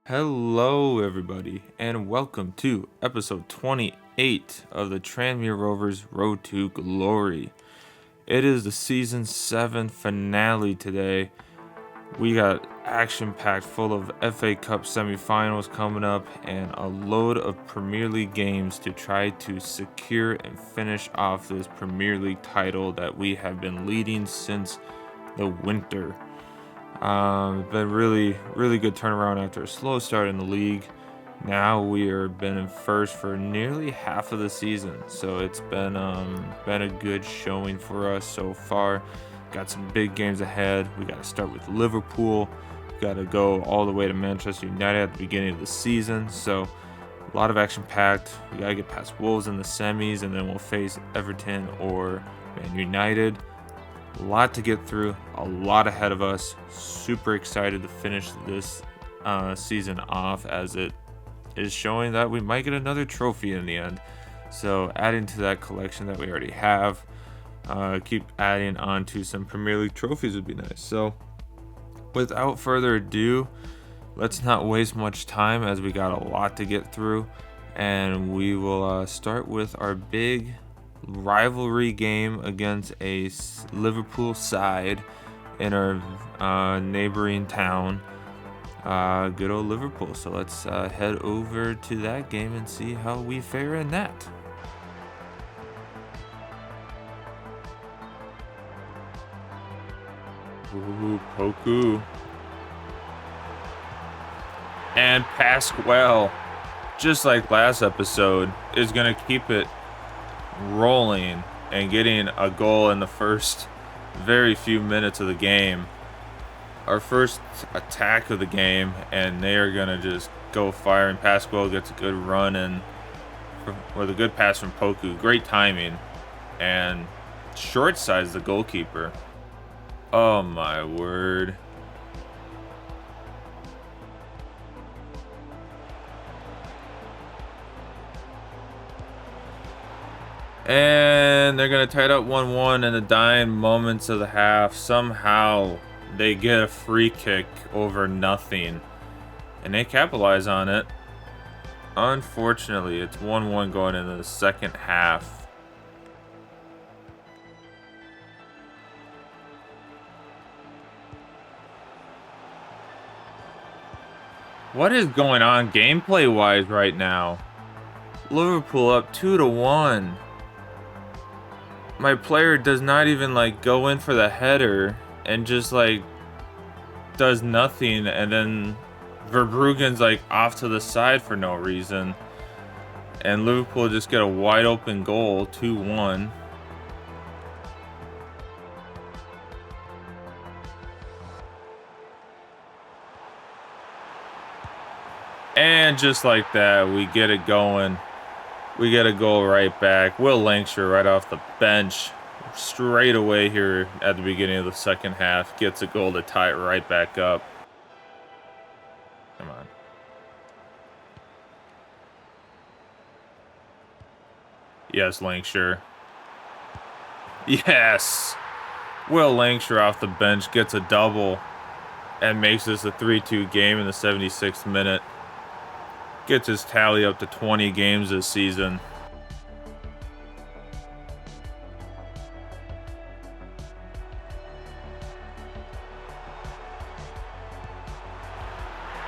Hello, everybody, and welcome to episode 28 of the Tranmere Rovers Road to Glory. It is the season 7 finale today. We got action-packed full of FA Cup semifinals coming up and a load of Premier League games to try to secure and finish off this Premier League title that we have been leading since the winter. Been really good turnaround after a slow start in the league. Now we are been in first for nearly half of the season, so it's been a good showing for us so far. Got some big games ahead. We got to start with Liverpool. We got to go all the way to Manchester United at the beginning of the season. So a lot of action packed. We got to get past Wolves in the semis, and then we'll face Everton or Man United. A lot to get through, a lot ahead of us. Super excited to finish this season off, as it is showing that we might get another trophy in the end. So adding to that collection that we already have, keep adding on to some Premier League trophies would be nice. So without further ado, let's not waste much time, as we got a lot to get through, and we will start with our big rivalry game against a Liverpool side in our neighboring town, good old Liverpool. So let's head over to that game and see how we fare in that. Ooh, Poku. And Pasquale, just like last episode, is going to keep it rolling and getting a goal in the first very few minutes of the game. Our first attack of the game, and they are gonna just go fire, and Pasquale gets a good run and with a good pass from Poku. Great timing, and short sides the goalkeeper. Oh my word. And they're going to tie it up 1-1 in the dying moments of the half. Somehow they get a free kick over nothing, and they capitalize on it. Unfortunately, it's 1-1 going into the second half. What is going on gameplay-wise right now? Liverpool up 2-1. My player does not even go in for the header and just does nothing, and then Verbruggen's off to the side for no reason, and Liverpool just get a wide open goal, 2-1. And just like that, we get it going. We get a goal right back. Will Lancashire right off the bench straight away here at the beginning of the second half gets a goal to tie it right back up. Come on. Yes, Lancashire. Yes! Will Lancashire off the bench gets a double and makes this a 3-2 game in the 76th minute. Gets his tally up to 20 games this season.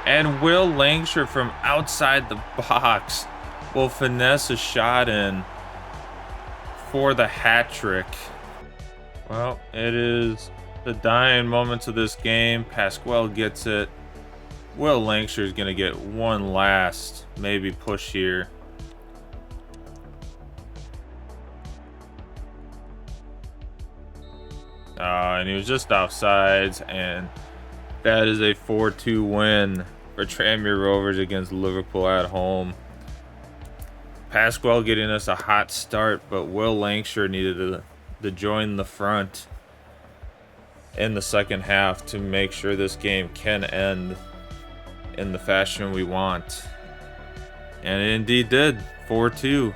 And Will Lancashire from outside the box will finesse a shot in for the hat trick. Well, it is the dying moments of this game. Pasquale gets it. Will Lancashire is going to get one last, maybe push here. And he was just offsides, and that is a 4-2 win for Tranmere Rovers against Liverpool at home. Pasquale getting us a hot start, but Will Lancashire needed to join the front in the second half to make sure this game can end in the fashion we want. And it indeed did. 4-2.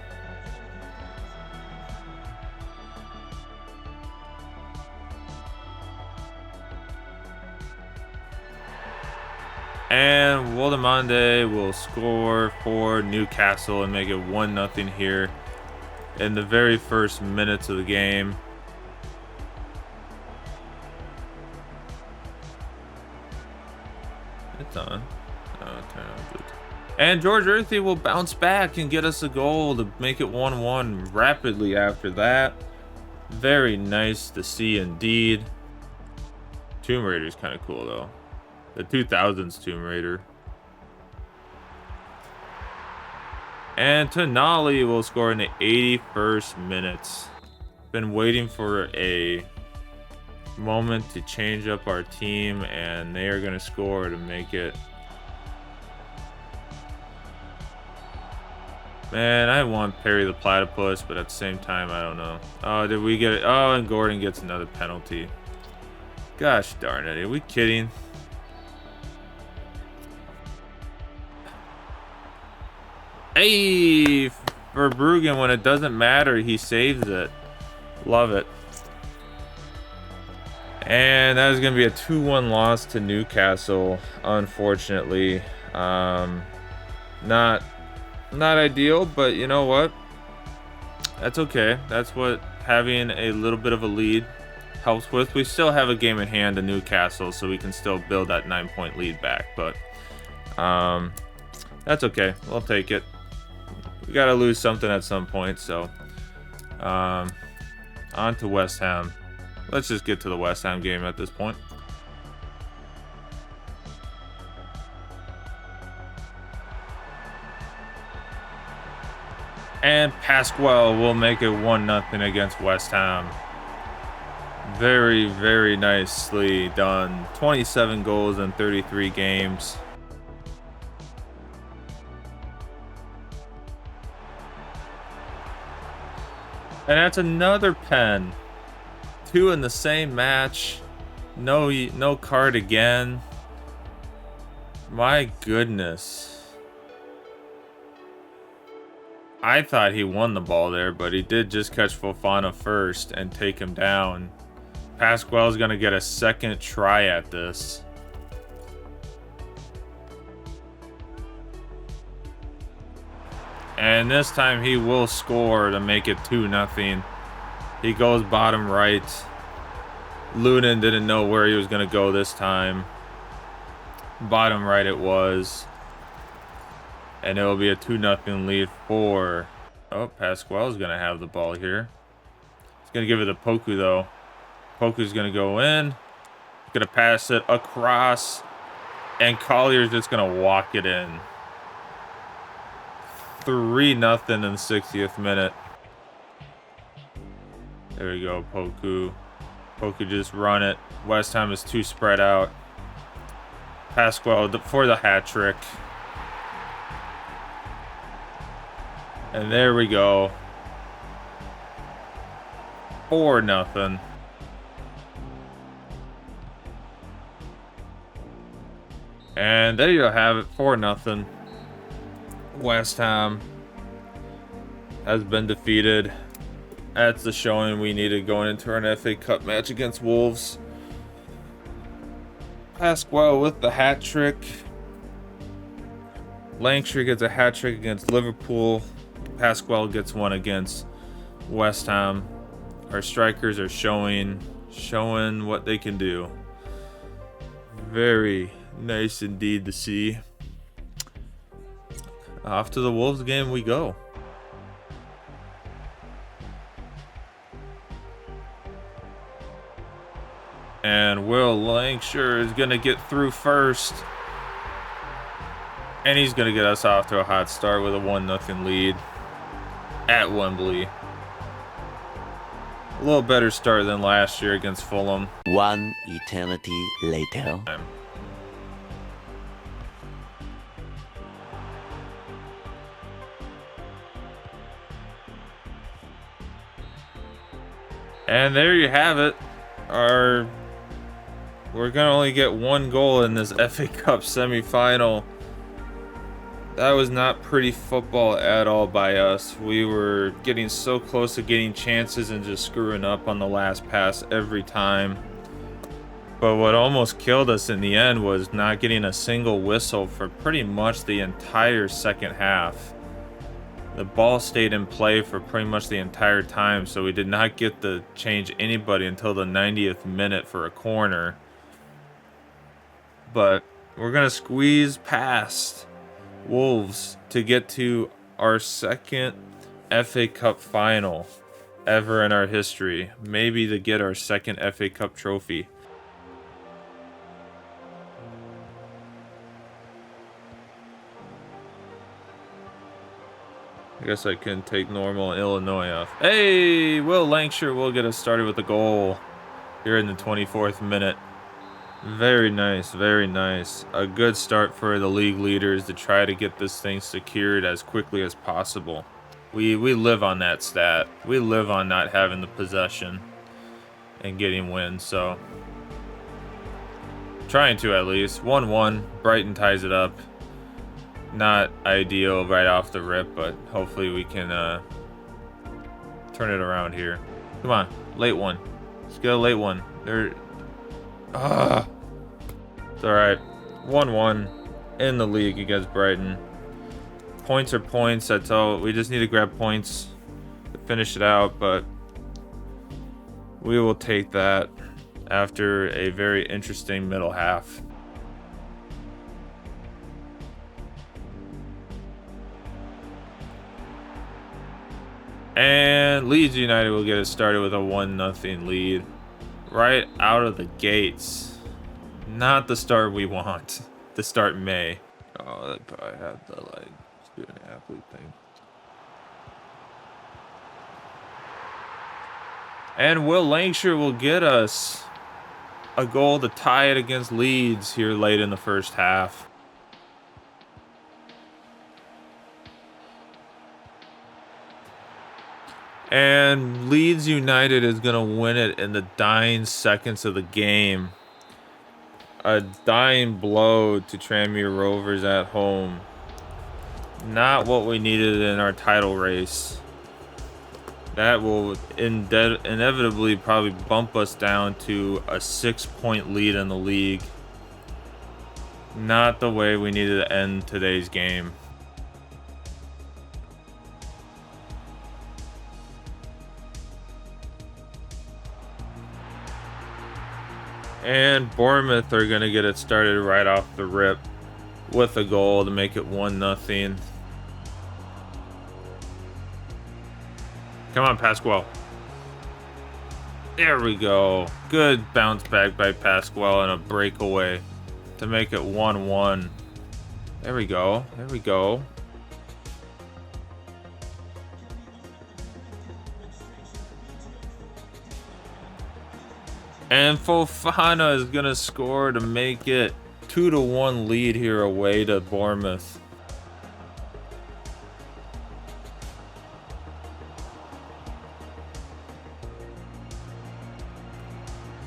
And Waldemande will score for Newcastle and make it 1-0 here in the very first minutes of the game. It's on. And George Earthy will bounce back and get us a goal to make it 1-1 rapidly after that. Very nice to see indeed. Tomb Raider is kind of cool though. The 2000s Tomb Raider. And Tonali will score in the 81st minutes. Been waiting for a moment to change up our team, and they are going to score to make it. Man, I want Perry the Platypus, but at the same time, I don't know. Oh, did we get it? Oh, and Gordon gets another penalty. Gosh darn it. Are we kidding? Hey, for Bruggen, when it doesn't matter, he saves it. Love it. And that is going to be a 2-1 loss to Newcastle, unfortunately. Not ideal, but you know what? That's okay. That's what having a little bit of a lead helps with. We still have a game in hand to Newcastle, so we can still build that 9-point lead back. But that's okay. We'll take it. We got to lose something at some point, so on to West Ham. Let's just get to the West Ham game at this point. And Pasquale will make it 1-0 against West Ham. Very, very nicely done. 27 goals in 33 games. And that's another pen. 2 in the same match. No card again. My goodness. I thought he won the ball there, but he did just catch Fofana first and take him down. Pasquale's going to get a second try at this. And this time he will score to make it 2-0. He goes bottom right. Lunin didn't know where he was going to go this time. Bottom right it was. And it will be a 2-0 lead for... Oh, Pasquale's going to have the ball here. He's going to give it to Poku, though. Poku's going to go in. Going to pass it across. And Collier's just going to walk it in. 3-0 in the 60th minute. There we go, Poku. Poku just run it. West Ham is too spread out. Pasquale for the hat trick. And there we go. 4-0. And there you have it, 4-0. West Ham has been defeated. That's the showing we needed going into our FA Cup match against Wolves. Pasquale with the hat trick. Lancashire gets a hat trick against Liverpool. Pasquale gets one against West Ham. Our strikers are showing what they can do. Very nice indeed to see. Off to the Wolves game we go. And Will Lancashire is going to get through first. And he's going to get us off to a hot start with a 1-0 lead at Wembley. A little better start than last year against Fulham. One eternity later. And there you have it. We're going to only get one goal in this FA Cup semifinal. That was not pretty football at all by us. We were getting so close to getting chances and just screwing up on the last pass every time. But what almost killed us in the end was not getting a single whistle for pretty much the entire second half. The ball stayed in play for pretty much the entire time, so we did not get to change anybody until the 90th minute for a corner. But we're going to squeeze past Wolves to get to our second FA Cup final ever in our history. Maybe to get our second FA Cup trophy. I guess I can take normal Illinois off. Hey, Will Lancashire will get us started with a goal here in the 24th minute. Very nice, very nice. A good start for the league leaders to try to get this thing secured as quickly as possible. We live on that stat. We live on not having the possession and getting wins, so trying to at least. 1-1, Brighton ties it up. Not ideal right off the rip, but hopefully we can turn it around here. Come on, late one. Let's get a late one. It's alright. 1-1 in the league against Brighton. Points are points. That's all. We just need to grab points to finish it out, but we will take that after a very interesting middle half. And Leeds United will get us started with a 1-0 lead right out of the gates. Not the start we want to start May. Oh, they probably have the student athlete thing. And Will Lancashire will get us a goal to tie it against Leeds here late in the first half. And Leeds United is going to win it in the dying seconds of the game. A dying blow to Tranmere Rovers at home. Not what we needed in our title race. That will inevitably probably bump us down to a 6-point lead in the league. Not the way we needed to end today's game. And Bournemouth are going to get it started right off the rip with a goal to make it 1-0. Come on, Pasquale. There we go. Good bounce back by Pasquale and a breakaway to make it 1-1. There we go. There we go. And Fofana is going to score to make it 2-1 lead here away to Bournemouth.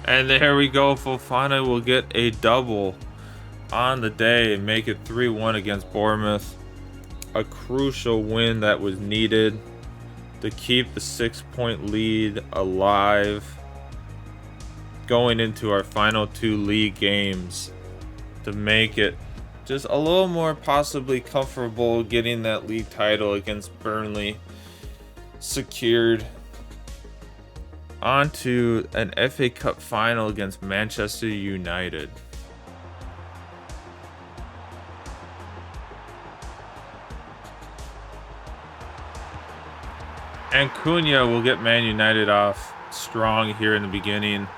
And there we go. Fofana will get a double on the day and make it 3-1 against Bournemouth. A crucial win that was needed to keep the 6-point lead alive going into our final 2 league games to make it just a little more possibly comfortable getting that league title against Burnley secured. On to an FA Cup final against Manchester United. And Cunha will get Man United off strong here in the beginning.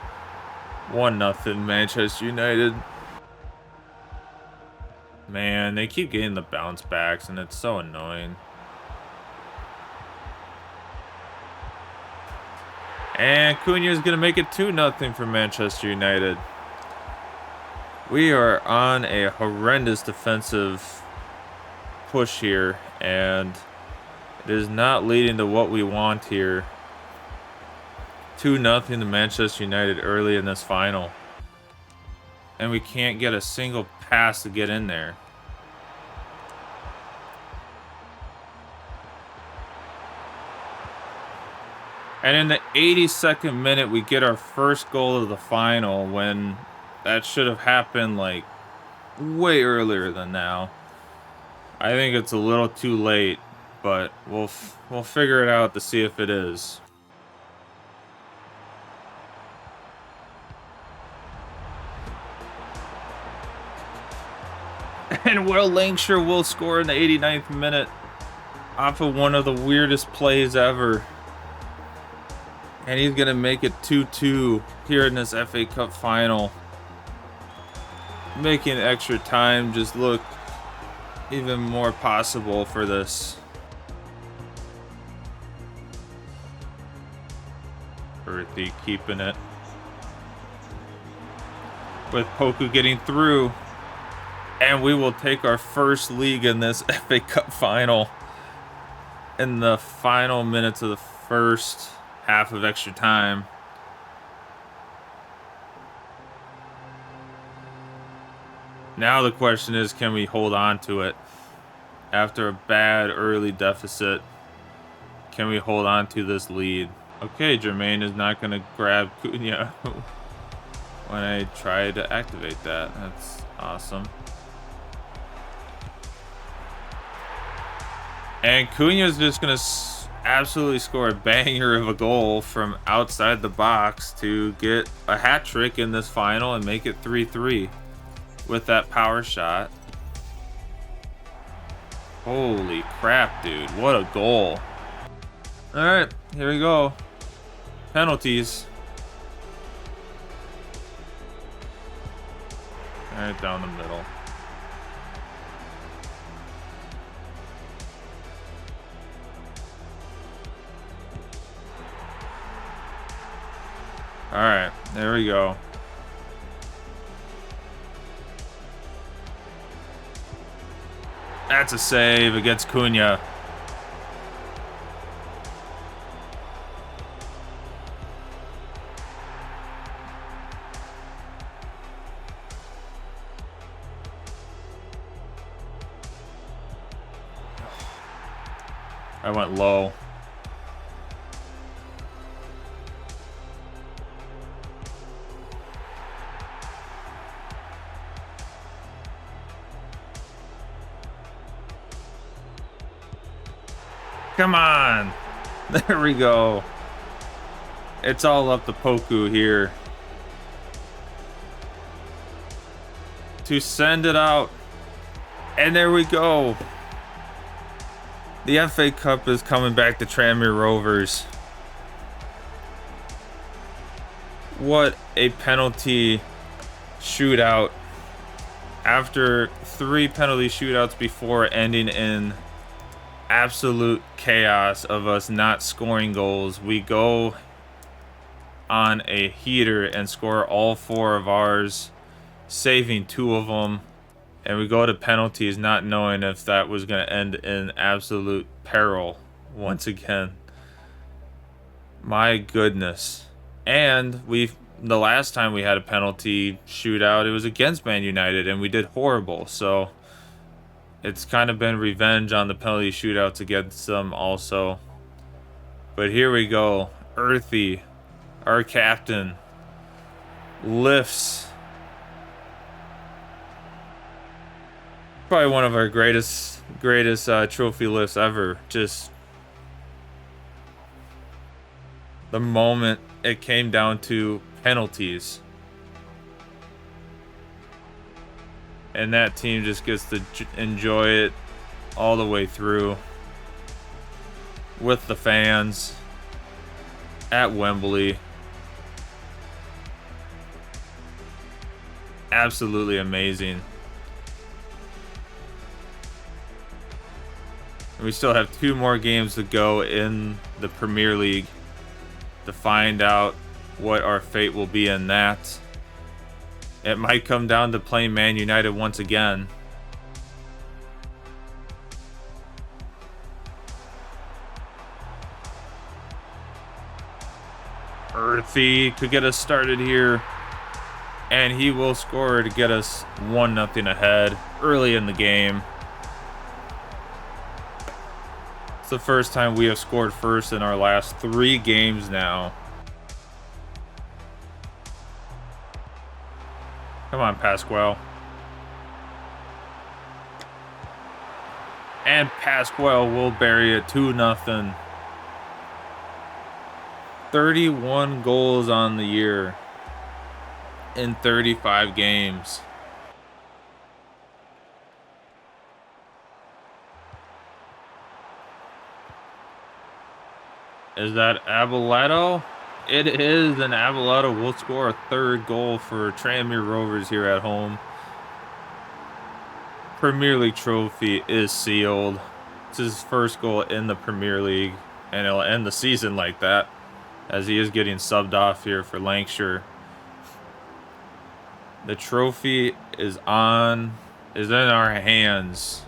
1-0 Manchester United. Man, they keep getting the bounce backs and it's so annoying. And Cunha is going to make it 2-0 for Manchester United. We are on a horrendous defensive push here, and it is not leading to what we want here. 2-0 to Manchester United early in this final. And we can't get a single pass to get in there. And in the 82nd minute, we get our first goal of the final when that should have happened like way earlier than now. I think it's a little too late, but we'll figure it out to see if it is. And Will Lancashire will score in the 89th minute off of one of the weirdest plays ever. And he's going to make it 2-2 here in this FA Cup final. Making extra time just look even more possible for this. Earthy keeping it. With Poku getting through. And we will take our first league in this FA Cup final in the final minutes of the first half of extra time. Now the question is, can we hold on to it? After a bad early deficit, can we hold on to this lead? Okay, Jermaine is not going to grab Cunha when I try to activate that. That's awesome. And Cunha's just going to absolutely score a banger of a goal from outside the box to get a hat trick in this final and make it 3-3 with that power shot. Holy crap, dude. What a goal. All right, here we go. Penalties. All right, down the middle. All right, there we go. That's a save against Cunha. I went low. Come on. There we go. It's all up to Poku here to send it out. And there we go. The FA Cup is coming back to Tranmere Rovers. What a penalty shootout. After 3 penalty shootouts before ending in absolute chaos of us not scoring goals, we go on a heater and score all 4 of ours, saving 2 of them, and we go to penalties not knowing if that was going to end in absolute peril once again. My goodness. And the last time we had a penalty shootout, it was against Man United and we did horrible, so it's kind of been revenge on the penalty shootouts against them also. But here we go. Earthy, our captain, lifts. Probably one of our greatest trophy lifts ever. Just the moment it came down to penalties. And that team just gets to enjoy it all the way through with the fans at Wembley. Absolutely amazing. And we still have 2 more games to go in the Premier League to find out what our fate will be in that. It might come down to playing Man United once again. Earthy could get us started here. And he will score to get us 1-0 ahead early in the game. It's the first time we have scored first in our last 3 games now. Come on, Pasquale. And Pasquale will bury it 2-0. 31 goals on the year in 35 games. Is that Abeletto? It is, and Abeletto will score a third goal for Tranmere Rovers here at home. Premier League trophy is sealed. It's his first goal in the Premier League, and it'll end the season like that, as he is getting subbed off here for Lancashire. The trophy is in our hands.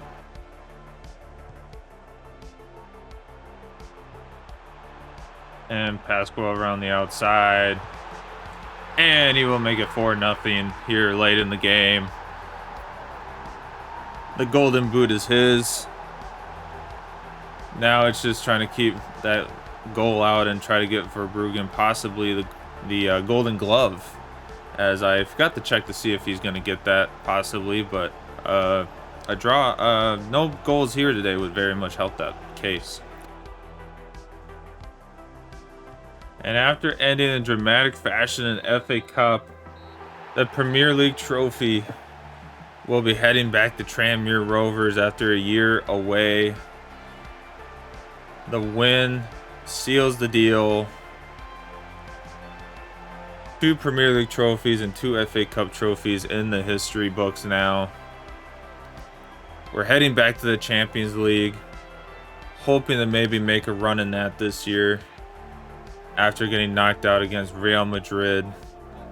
And Pasquale around the outside. And he will make it 4-0 here late in the game. The golden boot is his. Now it's just trying to keep that goal out and try to get Verbruggen possibly the golden glove. As I forgot to check to see if he's going to get that possibly. But a draw, no goals here today would very much help that case. And after ending in dramatic fashion in FA Cup, the Premier League trophy will be heading back to Tranmere Rovers after a year away. The win seals the deal. 2 Premier League trophies and 2 FA Cup trophies in the history books now. We're heading back to the Champions League, hoping to maybe make a run in that this year, after getting knocked out against Real Madrid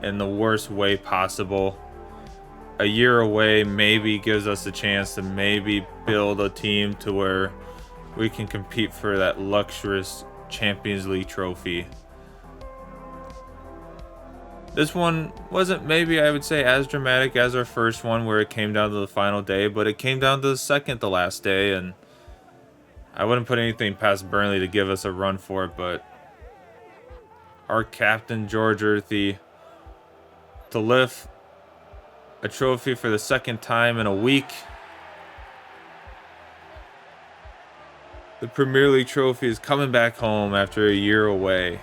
in the worst way possible. A year away maybe gives us a chance to maybe build a team to where we can compete for that luxurious Champions League trophy. This one wasn't maybe, I would say, as dramatic as our first one where it came down to the final day, but it came down to the second to last day, and I wouldn't put anything past Burnley to give us a run for it, but our captain, George Earthy, to lift a trophy for the second time in a week. The Premier League trophy is coming back home after a year away.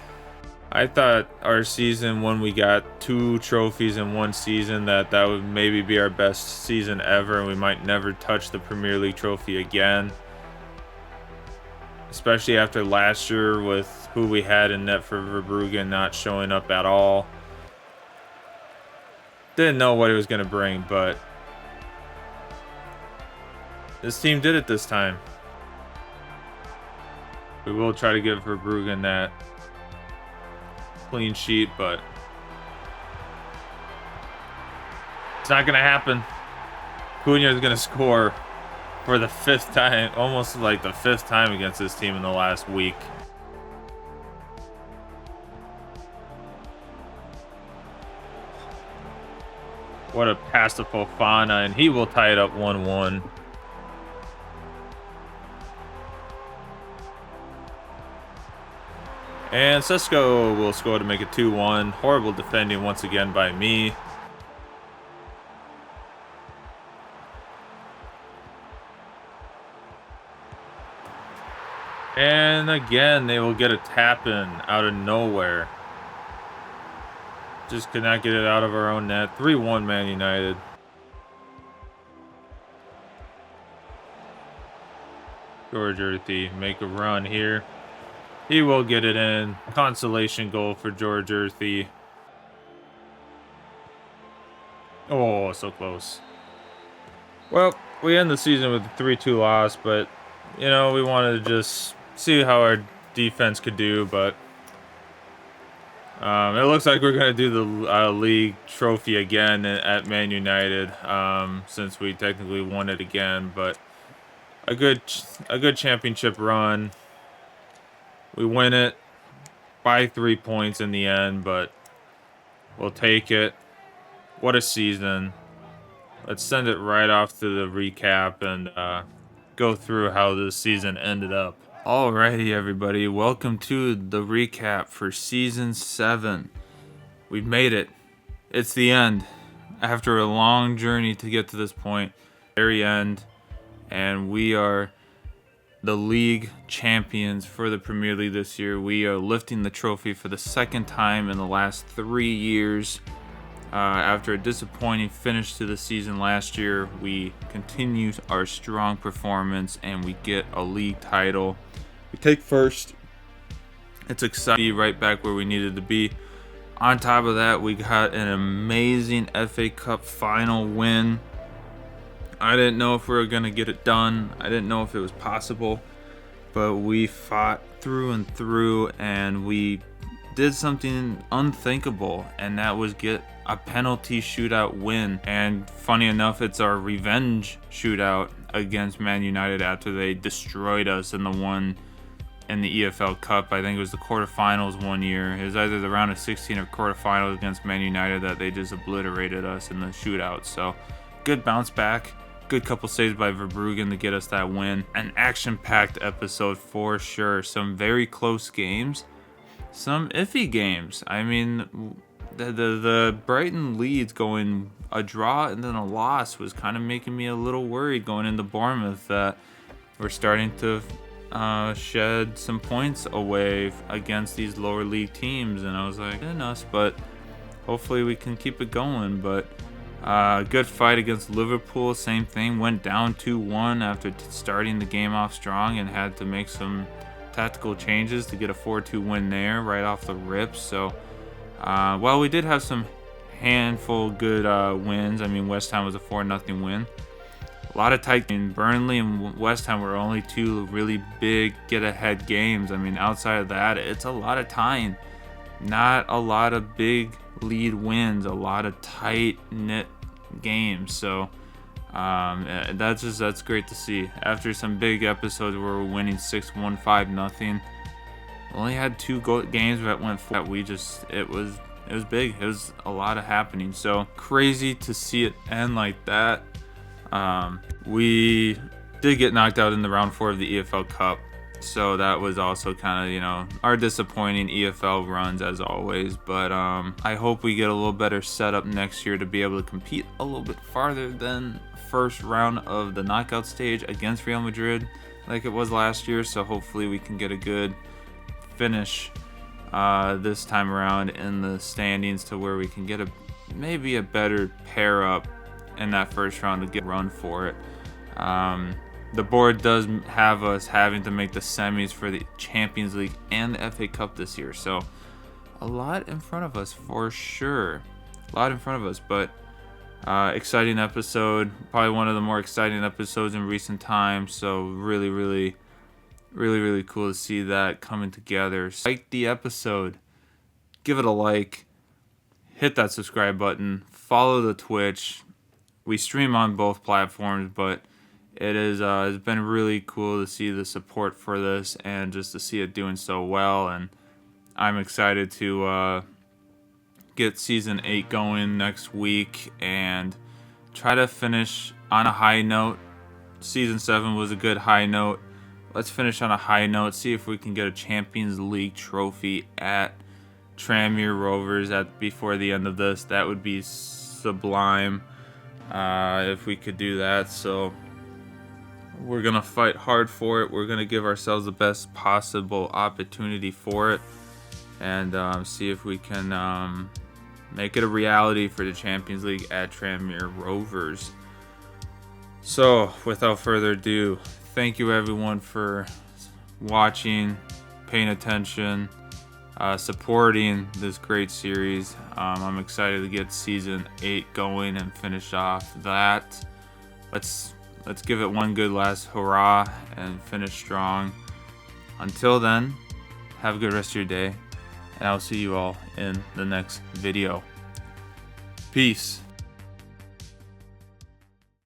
I thought our season, when we got 2 trophies in one season, that would maybe be our best season ever, and we might never touch the Premier League trophy again. Especially after last year with who we had in net for Verbruggen not showing up at all. Didn't know what it was going to bring, but this team did it this time. We will try to give Verbruggen that clean sheet, but it's not going to happen. Cunha is going to score for the 5th time, almost like the 5th time against this team in the last week. What a pass to Fofana, and he will tie it up 1-1. And Sesko will score to make it 2-1. Horrible defending once again by me. And again, they will get a tap in out of nowhere. Just could not get it out of our own net. 3-1 Man United. George Earthy make a run here. He will get it in. Consolation goal for George Earthy. Oh, so close. Well, we end the season with a 3-2 loss, but, you know, we wanted to just see how our defense could do, but it looks like we're going to do the league trophy again at Man United, since we technically won it again, but a good championship run. We win it by 3 points in the end, but we'll take it. What a season. Let's send it right off to the recap and go through how this season ended up. Alrighty, everybody. Welcome to the recap for Season 7. We've made it. It's the end. after a long journey to get to this point, very end, and we are the league champions for the Premier League this year. We are lifting the trophy for the second time in the last 3 years. After a disappointing finish to the season last year, we continue our strong performance and we get a league title. We take first. It's exciting, right back where we needed to be. On top of that, we got an amazing FA Cup final win. I didn't know if we were going to get it done. I didn't know if it was possible, but we fought through and through, and we did something unthinkable, and that was get a penalty shootout win. And funny enough, it's our revenge shootout against Man United after they destroyed us in the one in the EFL Cup. I think it was the quarterfinals one year. It was either the round of 16 or quarterfinals against Man United that they just obliterated us in the shootout. So good bounce back. Good couple saves by Verbruggen to get us that win. An action-packed episode for sure. Some very close games. Some iffy games. I mean, the Brighton Leeds going a draw and then a loss was kind of making me a little worried going into Bournemouth that we're starting to shed some points away against these lower league teams. And I was like, us, but hopefully we can keep it going. But good fight against Liverpool. Same thing. Went down 2-1 after starting the game off strong and had to make some tactical changes to get a 4-2 win there right off the rip. So while we did have some handful good wins, I mean, West Ham was a 4-0 win. A lot of tight. Burnley and West Ham were only two really big get-ahead games. I mean, outside of that, it's a lot of tying. Not a lot of big lead wins. A lot of tight-knit games. So that's great to see. After some big episodes where we're winning 6-1, 5-0, only had two games that went for that. It was big. It was a lot of happening. So crazy to see it end like that. We did get knocked out in the round 4 of the EFL Cup. So that was also kind of, our disappointing EFL runs as always. But I hope we get a little better setup next year to be able to compete a little bit farther than first round of the knockout stage against Real Madrid like it was last year. So hopefully we can get a good finish this time around in the standings to where we can get maybe a better pair up in that first round to get a run for it. The board does have us having to make the semis for the Champions League and the FA Cup this year. So a lot in front of us for sure. A lot in front of us, but exciting episode. Probably one of the more exciting episodes in recent times. So really, really, really, really cool to see that coming together. Like the episode. Give it a like. Hit that subscribe button. Follow the Twitch. We stream on both platforms, but it's been really cool to see the support for this and just to see it doing so well. And I'm excited to get season 8 going next week and try to finish on a high note. Season 7 was a good high note. Let's finish on a high note. See if we can get a Champions League trophy at Tranmere Rovers before the end of this. That would be sublime. If we could do that. So we're gonna fight hard for it. We're gonna give ourselves the best possible opportunity for it and see if we can make it a reality for the Champions League at Tranmere Rovers. So without further ado, thank you everyone for watching, paying attention, supporting this great series. I'm excited to get season 8 going and finish off that. Let's give it one good last hurrah and finish strong. Until then, have a good rest of your day, and I'll see you all in the next video. Peace.